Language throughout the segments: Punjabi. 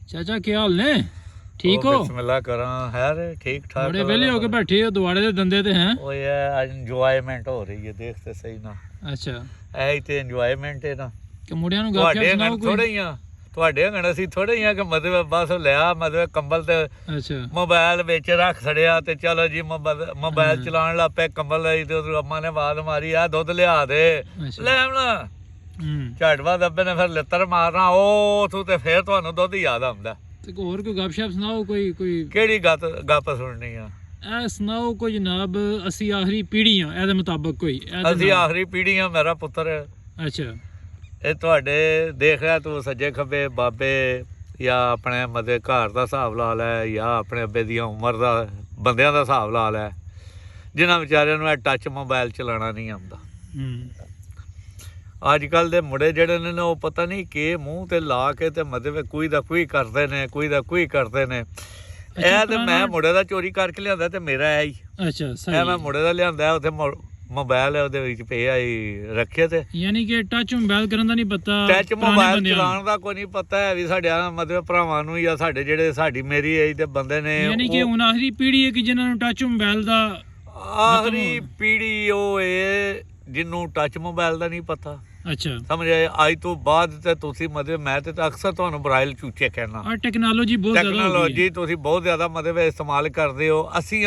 चाचा क्या हाल ने? ठीक हो? बिस्मिल्लाह करा हैर ठीक ठाक। बड़े वेले होके बैठे हो दुआड़े दे धंधे ते हैं? ओ ये एंजॉयमेंट हो रही है, देखते सही ना। अच्छा ऐ ही ते एंजॉयमेंट है ना। कि मुंडियां नु गपशप सुनाओ कोई। थोड़े ही आ ਤੁਹਾਡੇ ਹੰਗਣ ਅਸੀਂ ਥੋੜੇ ਹੀ ਆ ਕਿ ਮਤਲਬ ਬਸ ਲਿਆ ਮਤਲਬ ਕੰਬਲ ਤੇ अच्छा ਮੋਬਾਈਲ ਵਿੱਚ ਰੱਖ ਛੜਿਆ ਤੇ ਚਲੋ ਜੀ ਮੋਬਾਈਲ ਚਲਾਉਣ ਲੱਗ ਪਏ, ਕੰਬਲ ਲਈ ਤੇ ਉਧਰ ਅੰਮਾ ਨੇ ਆਵਾਜ਼ ਮਾਰੀ ਆ ਦੁੱਧ ਲਿਆ ਦੇ ਲੈ ਆਉਣਾ। ਝਟ ਬਾਅਦ ਅੱਬੇ ਨੇ ਫਿਰ ਲਿੱਤਰ ਮਾਰਨਾ, ਉਹ ਤੂੰ ਤੇ ਫਿਰ ਤੁਹਾਨੂੰ ਦੁੱਧ ਯਾਦ ਆਉਂਦਾ। ਤੇ ਹੋਰ ਕੋਈ ਗਪਸ਼ਪ ਸੁਣਾਓ ਕੋਈ ਕਿਹੜੀ ਗੱਪ ਸੁਣਨੀ ਆ? ਇਹ ਸੁਣਾਓ ਕੋਈ ਜਨਾਬ, ਅਸੀਂ ਆਖਰੀ ਪੀੜ੍ਹੀ ਆ ਇਹਦੇ ਮੁਤਾਬਕ ਕੋਈ ਅਸੀਂ ਆਖਰੀ ਪੀੜ੍ਹੀ ਆ ਮੇਰਾ ਪੁੱਤਰ। ਅੱਛਾ ਇਹ ਤੁਹਾਡੇ ਦੇਖ ਰਿਹਾ ਤੂੰ ਸੱਜੇ ਖੱਬੇ ਬਾਬੇ ਜਾਂ ਆਪਣੇ ਮਤਲਬ ਘਰ ਦਾ ਹਿਸਾਬ ਲਾ ਲੈ ਜਾਂ ਆਪਣੇ ਅੱਬੇ ਦੀਆਂ ਉਮਰ ਦਾ ਬੰਦਿਆਂ ਦਾ ਹਿਸਾਬ ਲਾ ਲੈ, ਜਿਨ੍ਹਾਂ ਵਿਚਾਰਿਆਂ ਨੂੰ ਇਹ ਟੱਚ ਮੋਬਾਈਲ ਚਲਾਉਣਾ ਨਹੀਂ ਆਉਂਦਾ। ਅੱਜ ਕੱਲ੍ਹ ਦੇ ਮੁੰਡੇ ਜਿਹੜੇ ਨੇ ਉਹ ਪਤਾ ਨਹੀਂ ਕਿ ਮੂੰਹ ਤੇ ਲਾ ਕੇ ਤੇ ਮਤਲਬ ਕੋਈ ਦਾ ਕੋਈ ਕਰਦੇ ਨੇ, ਕੋਈ ਦਾ ਕੋਈ ਕਰਦੇ ਨੇ। ਇਹ ਤੇ ਮੈਂ ਮੁੰਡੇ ਦਾ ਚੋਰੀ ਕਰਕੇ ਲਿਆਂਦਾ ਤੇ ਮੇਰਾ ਹੈ ਹੀ। ਅੱਛਾ ਸਹੀ। ਇਹ ਮੈਂ ਮੁੰਡੇ ਦਾ ਲਿਆਂਦਾ, ਉੱਥੇ ਮੋਬਾਈਲ ਉਹਦੇ ਵਿੱਚ ਪਿਆ ਹੀ ਰੱਖੇ ਤੇ ਯਾਨੀ ਕਿ ਟੱਚ ਮੋਬਾਈਲ ਕਰਨ ਦਾ ਨਹੀਂ ਪਤਾ, ਟੱਚ ਮੋਬਾਈਲ ਚਲਾਉਣ ਦਾ ਕੋਈ ਨਹੀਂ ਪਤਾ ਹੈ ਵੀ ਸਾਡੇ ਮਤਲਬ ਭਰਾਵਾਂ ਨੂੰ ਜਾਂ ਸਾਡੇ ਜਿਹੜੇ ਸਾਡੀ ਮੇਰੀ ਏਜ ਦੇ ਬੰਦੇ ਨੇ। ਯਾਨੀ ਕਿ ਹੁਣ ਆਖਰੀ ਪੀੜ੍ਹੀ ਹੈ ਕਿ ਜਿਨ੍ਹਾਂ ਨੂੰ ਟੱਚ ਮੋਬਾਈਲ ਦਾ ਆਖਰੀ ਪੀੜ੍ਹੀ ਉਹ ਏ ਜਿਹਨੂੰ ਟੱਚ ਮੋਬਾਈਲ ਦਾ ਨਹੀਂ ਪਤਾ। ਅੱਛਾ ਸਮਝ ਆਏ? ਅੱਜ ਤੋਂ ਬਾਅਦ ਤੇ ਤੁਸੀਂ ਮਤਲਬ ਮੈਂ ਤੇ ਅਕਸਰ ਤੁਹਾਨੂੰ ਬਰਾਈਲ ਚੂਚੇ ਕਹਿਣਾ। ਆ ਟੈਕਨੋਲੋਜੀ ਬਹੁਤ ਜ਼ਿਆਦਾ ਹੋ ਗਈ ਹੈ। ਟੈਕਨੋਲੋਜੀ ਤੁਸੀਂ ਬਹੁਤ ਜ਼ਿਆਦਾ ਮਤਲਬ ਇਸਤੇਮਾਲ ਕਰਦੇ ਹੋ। ਅਸੀਂ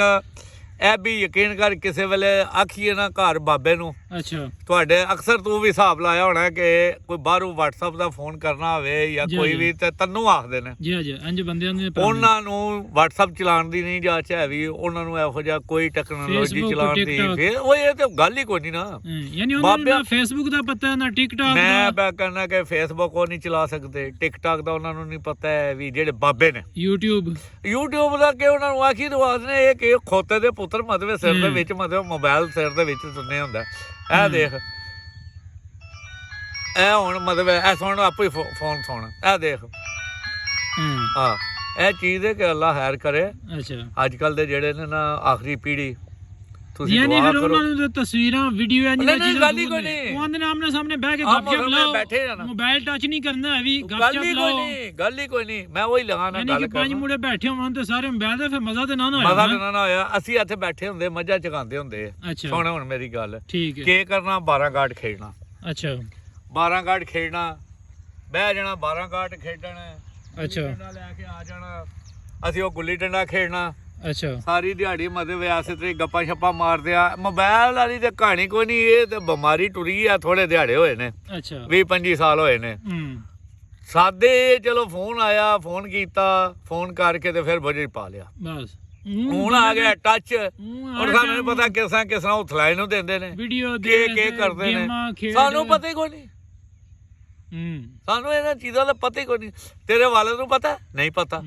ਇਹ ਵੀ ਯਕੀਨ ਕਰ ਕਿਸੇ ਵੇਲੇ ਆਖੀਏ ਨਾ ਘਰ ਬਾਬੇ ਨੂੰ। ਅੱਛਾ ਤੁਹਾਡੇ ਅਕਸਰ ਤੂੰ ਵੀ ਹਿਸਾਬ ਲਾਇਆ ਹੋਣਾ ਕਿ ਕੋਈ ਬਾਹਰੋਂ WhatsApp ਦਾ ਫੋਨ ਕਰਨਾ ਹੋਵੇ ਜਾਂ ਕੋਈ ਵੀ ਤੇ ਤੈਨੂੰ ਆਖਦੇ ਨੇ ਜੀ ਜੀ ਇੰਜ ਬੰਦਿਆਂ ਨੇ ਉਹਨਾਂ ਨੂੰ WhatsApp ਚਲਾਉਣ ਦੀ ਨਹੀਂ ਜਾਂਚ ਹੈ ਵੀ ਉਹਨਾਂ ਨੂੰ ਇਹੋ ਜਿਹਾ ਕੋਈ ਟੈਕਨੋਲੋਜੀ ਚਲਾਉਣ ਦੀ। ਫਿਰ ਉਹ ਇਹ ਤੇ ਗੱਲ ਹੀ ਕੋਈ ਨਹੀਂ ਨਾ। ਯਾਨੀ ਉਹਨਾਂ ਨੂੰ ਨਾ ਫੇਸਬੁੱਕ ਦਾ ਪਤਾ ਨਾ ਟਿਕਟੌਕ ਦਾ। ਮੈਂ ਕਹਿੰਦਾ ਕਿ ਫੇਸਬੁੱਕ ਉਹ ਨਹੀਂ ਚਲਾ ਸਕਦੇ, ਟਿਕਟੌਕ ਦਾ ਉਹਨਾਂ ਨੂੰ ਨਹੀਂ ਪਤਾ ਹੈ ਵੀ ਜਿਹੜੇ ਬਾਬੇ ਨੇ। YouTube ਦਾ ਕਿ ਉਹਨਾਂ ਨੂੰ ਆਖੀ ਦਵਾਦ ਨੇ ਇਹ ਕਿ ਖੋਤੇ ਦੇ ਪੁੱਤਰ ਮਤਲਬ ਸਿਰ ਦੇ ਵਿੱਚ ਮਤਲਬ ਮੋਬਾਈਲ ਸਿਰ ਦੇ ਵਿੱਚ ਸੁਣਨੇ ਹੁੰਦਾ। ਇਹ ਦੇਖ ਇਹ ਹੁਣ ਮਤਲਬ ਇਹ ਸੁਣ ਆਪੇ ਹੀ ਫੋਨ ਸੁਣ, ਇਹ ਦੇਖ ਹਾਂ ਇਹ ਚੀਜ਼ ਹੈ ਕਿ ਅੱਲਾ ਖੈਰ ਕਰੇ। ਅੱਛਾ ਅੱਜ ਕੱਲ ਦੇ ਜਿਹੜੇ ਨੇ ਨਾ ਆਖਰੀ ਪੀੜ੍ਹੀ ਤੁਸੀਂ ਯਾਨੀ ਦੁਆ ਫਿਰ ਕਰੋ। ਉਹਨਾਂ ਨੂੰ ਤਸਵੀਰਾਂ ਵੀਡੀਓ ਇੰਜ ਨਹੀਂ ਗੱਲ ਹੀ ਕੋਈ ਨਹੀਂ, ਉਹਨਾਂ ਦੇ ਆਮਨੇ ਸਾਹਮਣੇ ਬਹਿ ਕੇ ਗੱਪਸ਼ਪ ਲਾਓ, ਬੈਠੇ ਜਾਣਾ, ਮੋਬਾਈਲ ਟੱਚ ਨਹੀਂ ਕਰਨਾ ਹੈ ਵੀ ਗੱਲ ਗੱਪਸ਼ਪ ਹੀ ਲਾਓ। ਕੋਈ ਨਹੀਂ, ਗੱਲ ਹੀ ਕੋਈ ਨਹੀਂ। ਮੈਂ ਉਹੀ ਲਗਾਣਾ ਯਾਨੀ ਕਿ ਪੰਜ ਮੁੰਡੇ ਬੈਠੇ ਹੋਣ ਤੇ ਸਾਰੇ ਮੋਬਾਈਲ ਦੇ ਫਿਰ ਮਜ਼ਾ ਤੇ ਨਾ ਹੋਇਆ। ਮਜ਼ਾ ਤੇ ਨਾ ਹੋਇਆ। ਅਸੀਂ ਇੱਥੇ ਬੈਠੇ ਹੁੰਦੇ ਮੱਝਾਂ ਚਗਾਉਂਦੇ ਹੁੰਦੇ। ਅੱਛਾ ਸੁਣ ਹੁਣ ਮੇਰੀ ਗੱਲ, ਠੀਕ ਹੈ। ਕੀ ਕਰਨਾ 12 ਗਾਰਡ ਖੇਡਣਾ। ਅੱਛਾ 12 ਗਾਰਡ ਖੇਡਣਾ, ਬਹਿ ਜਾਣਾ 12 ਗਾਰਡ ਖੇਡਣ। ਅੱਛਾ ਲੈ ਕੇ ਆ ਜਾਣਾ, ਅਸੀਂ ਉਹ ਗੁੱਲੀ ਡੰਡਾ ਖੇਡਣਾ। ਅੱਛਾ ਸਾਰੀ ਦਿਹਾੜੀ ਮਤਲਬ ਐਸੇ ਤੇ ਗੱਪਾਂ ਛੱਪਾਂ ਮਾਰਦੇ ਆ। ਮੋਬਾਈਲ ਵਾਲੀ ਤੇ ਕਹਾਣੀ ਕੋਈ ਨਹੀਂ, ਇਹ ਤੇ ਬਿਮਾਰੀ ਟੁਰੀ ਆ। ਥੋੜੇ ਦਿਹਾੜੇ ਹੋਏ ਨੇ, ਅੱਛਾ 20-25 ਸਾਲ ਹੋਏ ਨੇ। ਸਾਦੇ ਚਲੋ ਫੋਨ ਆਇਆ, ਫੋਨ ਕੀਤਾ, ਫੋਨ ਕਰਕੇ ਤੇ ਫਿਰ ਬਜਟ ਪਾ ਲਿਆ। ਬਸ ਹੁਣ ਆ ਗਿਆ ਟੱਚ। ਔਰ ਸਾਨੂੰ ਨਹੀਂ ਪਤਾ ਕਿਸਾਂ ਉਥਲਾਈ ਨੂੰ ਦਿੰਦੇ ਨੇ, ਵੀਡੀਓ ਕੀ ਕਰਦੇ ਨੇ, ਸਾਨੂੰ ਪਤਾ ਹੀ ਕੋਈ ਨਹੀਂ। ਸਾਨੂੰ ਇਹਨਾਂ ਚੀਜ਼ਾਂ ਦਾ ਪਤਾ ਹੀ ਕੋਈ ਨਹੀਂ। ਤੇਰੇ ਵਾਲਿਦ ਨੂੰ ਪਤਾ ਨਹੀਂ? ਪਤਾ।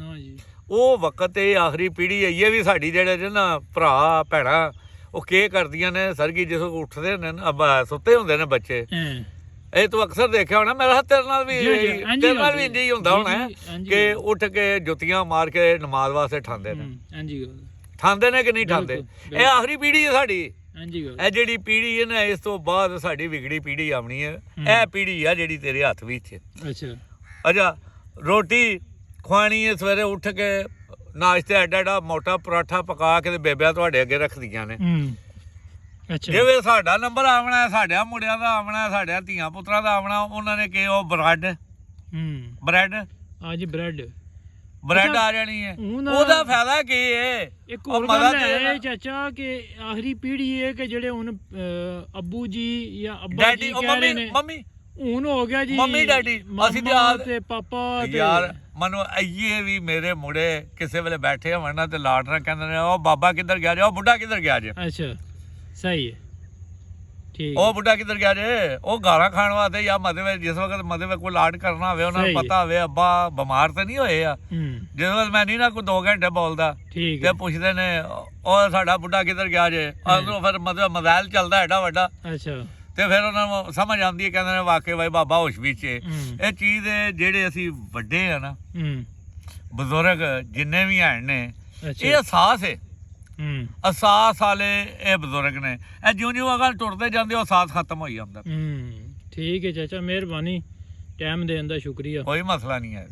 ਉਹ ਵਕਤ ਇਹ ਆਖਰੀ ਪੀੜ੍ਹੀ ਹੈ ਇਹ ਵੀ ਸਾਡੀ ਜਿਹੜੇ ਨੇ ਨਾ ਭਰਾ ਭੈਣਾਂ ਉਹ ਕੀ ਕਰਦੀਆਂ ਨੇ ਸਰਗੀ ਜਿਸ ਉੱਠਦੇ ਨੇ ਨਾ ਸੁੱਤੇ ਹੁੰਦੇ ਨੇ ਬੱਚੇ। ਇਹ ਤੂੰ ਅਕਸਰ ਦੇਖਿਆ ਹੋਣਾ, ਮੇਰਾ ਤੇਰੇ ਨਾਲ ਵੀ ਇੰਝ ਹੀ ਹੁੰਦਾ ਹੋਣਾ ਕਿ ਉੱਠ ਕੇ ਜੁੱਤੀਆਂ ਮਾਰ ਕੇ ਨਮਾਜ਼ ਵਾਸਤੇ ਠਾਂਦੇ ਨੇ। ਠਾਂਦੇ ਨੇ ਕਿ ਨਹੀਂ ਠਾਂਦੇ? ਇਹ ਆਖਰੀ ਪੀੜ੍ਹੀ ਹੈ ਸਾਡੀ। ਇਹ ਜਿਹੜੀ ਪੀੜ੍ਹੀ ਹੈ ਨਾ, ਇਸ ਤੋਂ ਬਾਅਦ ਸਾਡੀ ਵਿਗੜੀ ਪੀੜ੍ਹੀ ਆਉਣੀ ਹੈ। ਇਹ ਪੀੜ੍ਹੀ ਆ ਜਿਹੜੀ ਤੇਰੇ ਹੱਥ ਵਿੱਚ। ਅੱਛਾ ਰੋਟੀ ਖਵਾਣੀ ਹੈ, ਸਵੇਰੇ ਉੱਠ ਕੇ ਨਾਸ਼ਤੇ ਐਡਾ ਮੋਟਾ ਪਰਾਠਾ ਪਕਾ ਕੇ ਤੇ ਬੇਬਿਆਂ ਤੁਹਾਡੇ ਅੱਗੇ ਰੱਖਦੀਆਂ ਨੇ। ਜਿਵੇਂ ਸਾਡਾ ਨੰਬਰ ਆਉਣਾ, ਸਾਡਿਆਂ ਮੁੰਡਿਆਂ ਦਾ ਆਉਣਾ, ਸਾਡਿਆਂ ਧੀਆਂ ਪੁੱਤਰਾਂ ਦਾ ਆਉਣਾ, ਉਹਨਾਂ ਨੇ ਕਿ ਉਹ ਬ੍ਰੈਡ ਆ ਜਾਣੀ ਹੈ। ਉਹਦਾ ਫਾਇਦਾ ਕੀ ਹੈ? ਇੱਕ ਹੋਰ ਗੱਲ ਹੈ ਚਾਚਾ ਕਿ ਆਖਰੀ ਪੀੜ੍ਹੀ ਹੈ ਕਿ ਜਿਹੜੇ ਹੁਣ ਅੱਬੂ ਜੀ ਜਾਂ ਅੱਬਾ ਜੀ ਕਹਿ ਰਹੇ ਨੇ, ਮੰਮੀ ਹੁਣ ਹੋ ਗਿਆ ਜੀ ਮੰਮੀ ਡੈਡੀ, ਅਸੀਂ ਤੇ ਪਾਪਾ ਯਾਰ ਮੈਨੂੰ ਇਹ ਵੀ ਮੇਰੇ ਮੁੰਡੇ ਕਿਸੇ ਵੇਲੇ ਬੈਠੇ ਹੋਣ ਨਾ ਤੇ ਲਾਟਰਾਂ ਕਹਿੰਦੇ ਨੇ ਉਹ ਬਾਬਾ ਕਿੱਧਰ ਗਿਆ ਜੇ, ਉਹ ਬੁੱਢਾ ਕਿੱਧਰ ਗਿਆ ਜੇ। ਅੱਛਾ ਸਹੀ ਹੈ ਠੀਕ। ਉਹ ਬੁੱਢਾ ਕਿੱਧਰ ਗਿਆ ਜੇ? ਉਹ ਗਾਲਾਂ ਖਾਣ ਵਾਸਤੇ ਜਾਂ ਮਤਲਬ ਜਿਸ ਵਕਤ ਮਤਲਬ ਕੋਈ ਲਾਡ ਕਰਨਾ ਹੋਵੇ, ਉਹਨਾਂ ਨੂੰ ਪਤਾ ਹੋਵੇ ਅੱਬਾ ਬਿਮਾਰ ਤਾਂ ਨਹੀਂ ਹੋਏ ਆ, ਜਿਸ ਵਕਤ ਮੈਂ ਨਹੀਂ ਨਾ ਕੋਈ 2 ਘੰਟੇ ਬੋਲਦਾ ਤੇ ਪੁੱਛਦੇ ਨੇ ਉਹ ਸਾਡਾ ਬੁੱਢਾ ਕਿੱਧਰ ਗਿਆ ਜੇ। ਅੰਦਰੋਂ ਫਿਰ ਮਤਲਬ ਮੋਬਾਈਲ ਚੱਲਦਾ ਐਡਾ ਵੱਡਾ। ਅੱਛਾ ਤੇ ਫਿਰ ਉਹਨਾਂ ਨੂੰ ਸਮਝ ਆਉਂਦੀ ਹੈ, ਕਹਿੰਦੇ ਨੇ ਵਾਕਈ ਬਾਈ ਬਾਬਾ ਹੋਸ਼ ਵਿੱਚ ਇਹ ਚੀਜ਼ ਜਿਹੜੇ ਅਸੀਂ ਵੱਡੇ ਆ ਨਾ ਬਜ਼ੁਰਗ ਜਿੰਨੇ ਵੀ ਹਨ ਨੇ, ਇਹ ਅਹਿਸਾਸ ਹੈ। ਅਹਿਸਾਸ ਵਾਲੇ ਇਹ ਬਜ਼ੁਰਗ ਨੇ। ਇਹ ਜਿਉਂ ਅਗਰ ਟੁਰਦੇ ਜਾਂਦੇ ਉਹ ਅਹਿਸਾਸ ਖਤਮ ਹੋਈ ਜਾਂਦਾ। ਠੀਕ ਹੈ ਚਾਚਾ, ਮਿਹਰਬਾਨੀ, ਟਾਈਮ ਦੇਣ ਦਾ ਸ਼ੁਕਰੀਆ। ਕੋਈ ਮਸਲਾ ਨਹੀਂ ਹੈ।